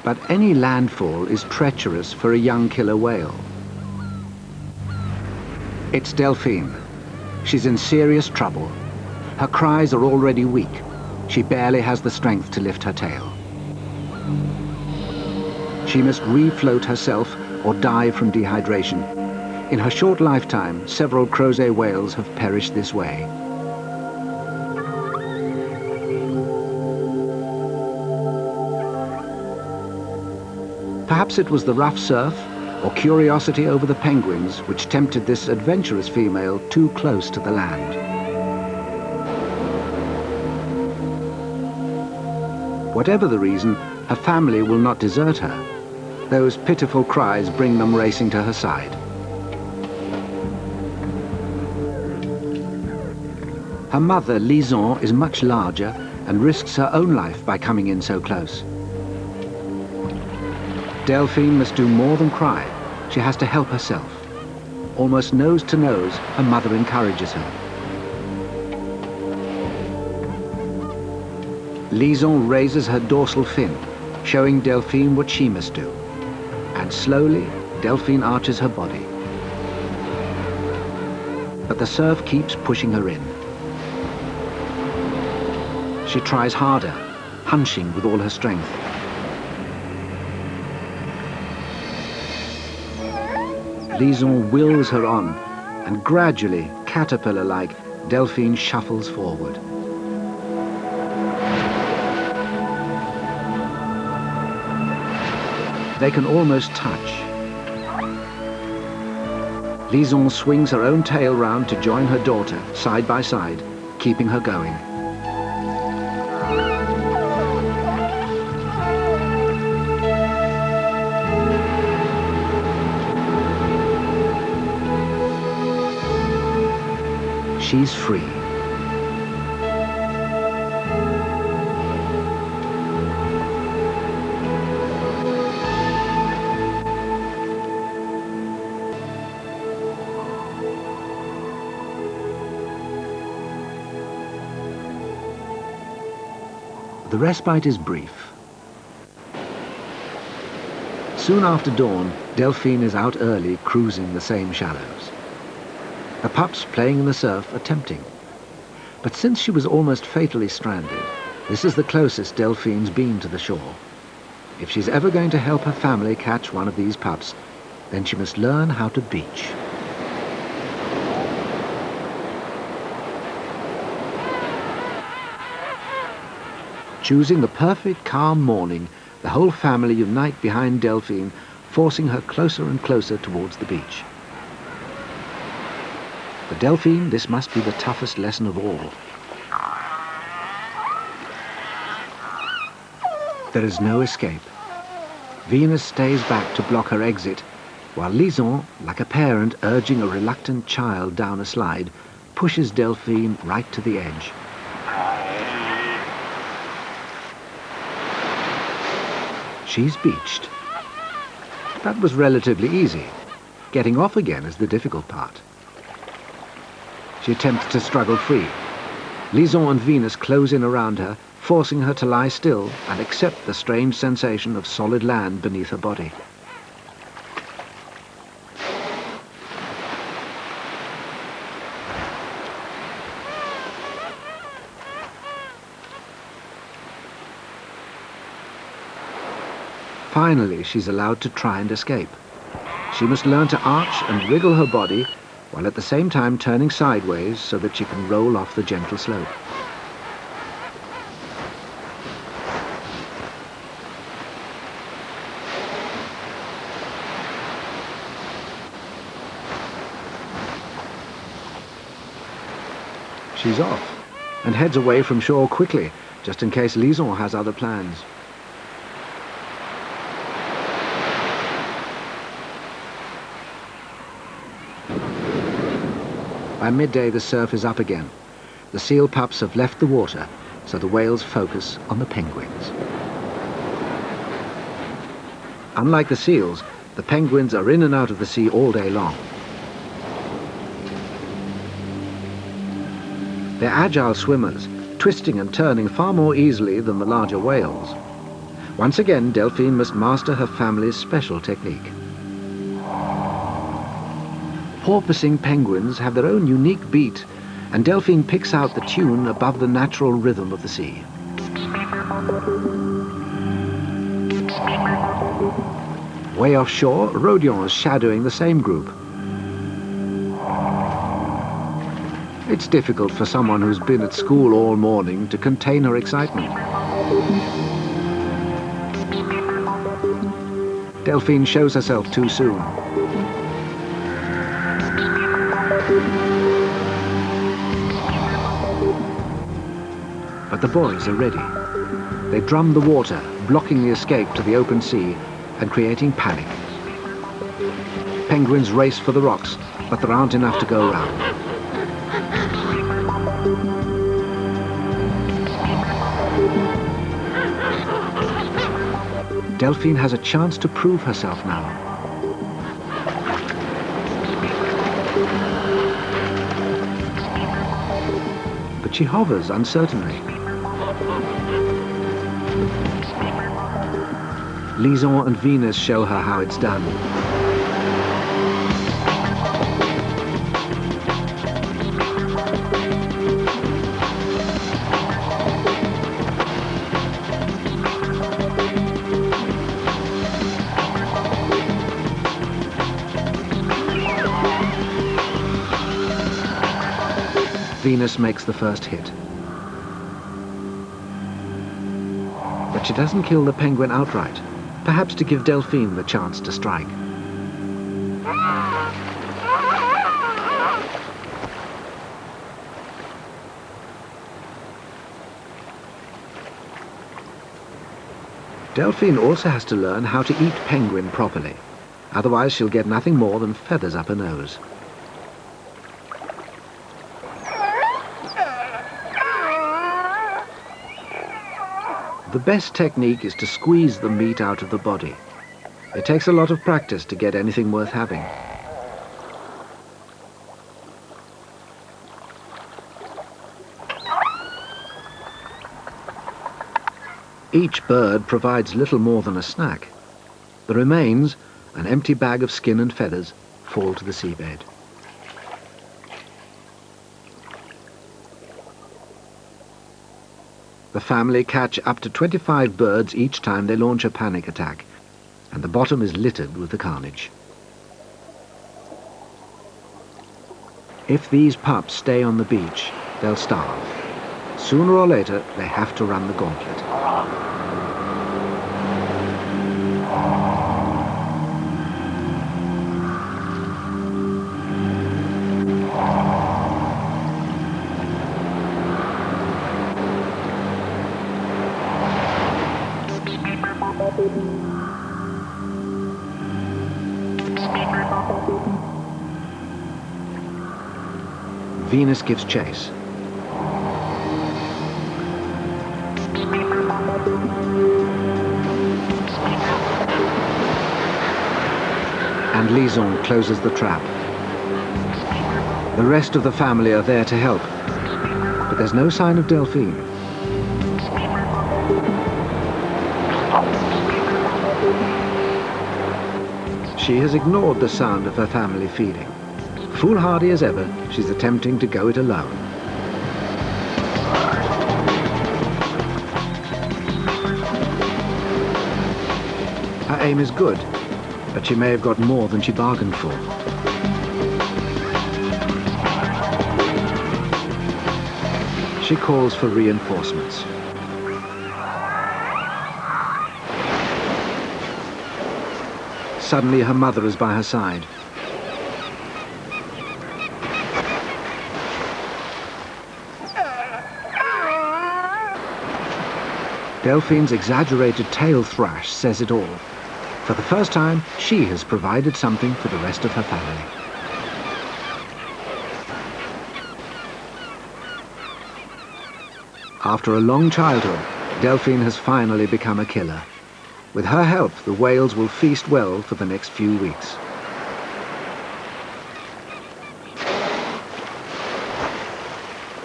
But any landfall is treacherous for a young killer whale. It's Delphine. She's in serious trouble. Her cries are already weak. She barely has the strength to lift her tail. She must refloat herself or die from dehydration. In her short lifetime, several crozet whales have perished this way. Perhaps it was the rough surf or curiosity over the penguins which tempted this adventurous female too close to the land. Whatever the reason, her family will not desert her. Those pitiful cries bring them racing to her side. Her mother, Lison, is much larger and risks her own life by coming in so close. Delphine must do more than cry. She has to help herself. Almost nose to nose, her mother encourages her. Lison raises her dorsal fin, showing Delphine what she must do. And slowly, Delphine arches her body. But the surf keeps pushing her in. She tries harder, hunching with all her strength. Lison wills her on, and gradually, caterpillar-like, Delphine shuffles forward. They can almost touch. Lison swings her own tail round to join her daughter, side by side, keeping her going. She's free. The respite is brief. Soon after dawn, Delphine is out early, cruising the same shallows. The pups playing in the surf are tempting. But since she was almost fatally stranded, this is the closest Delphine's been to the shore. If she's ever going to help her family catch one of these pups, then she must learn how to beach. Choosing the perfect calm morning, the whole family unite behind Delphine, forcing her closer and closer towards the beach. For Delphine, this must be the toughest lesson of all. There is no escape. Venus stays back to block her exit, while Lison, like a parent urging a reluctant child down a slide, pushes Delphine right to the edge. She's beached. That was relatively easy. Getting off again is the difficult part. She attempts to struggle free. Lison and Venus close in around her, forcing her to lie still and accept the strange sensation of solid land beneath her body. Finally, she's allowed to try and escape. She must learn to arch and wriggle her body, while at the same time turning sideways so that she can roll off the gentle slope. She's off, and heads away from shore quickly, just in case Lison has other plans. By midday, the surf is up again. The seal pups have left the water, so the whales focus on the penguins. Unlike the seals, the penguins are in and out of the sea all day long. They're agile swimmers, twisting and turning far more easily than the larger whales. Once again, Delphine must master her family's special technique. Porpoising penguins have their own unique beat, and Delphine picks out the tune above the natural rhythm of the sea. Way offshore, Rodion is shadowing the same group. It's difficult for someone who's been at school all morning to contain her excitement. Delphine shows herself too soon. But the boys are ready. They drum the water, blocking the escape to the open sea and creating panic. Penguins race for the rocks, but there aren't enough to go round. Delphine has a chance to prove herself now. But she hovers uncertainly. Lison and Venus show her how it's done. Venus makes the first hit. But she doesn't kill the penguin outright, perhaps to give Delphine the chance to strike. Delphine also has to learn how to eat penguin properly, otherwise she'll get nothing more than feathers up her nose. The best technique is to squeeze the meat out of the body. It takes a lot of practice to get anything worth having. Each bird provides little more than a snack. The remains, an empty bag of skin and feathers, fall to the seabed. The family catch up to 25 birds each time they launch a panic attack, and the bottom is littered with the carnage. If these pups stay on the beach, they'll starve. Sooner or later, they have to run the gauntlet. Venus gives chase. And Lison closes the trap. The rest of the family are there to help, but there's no sign of Delphine. She has ignored the sound of her family feeding. Foolhardy as ever, she's attempting to go it alone. Her aim is good, but she may have got more than she bargained for. She calls for reinforcements. Suddenly her mother is by her side. Delphine's exaggerated tail thrash says it all. For the first time, she has provided something for the rest of her family. After a long childhood, Delphine has finally become a killer. With her help, the whales will feast well for the next few weeks.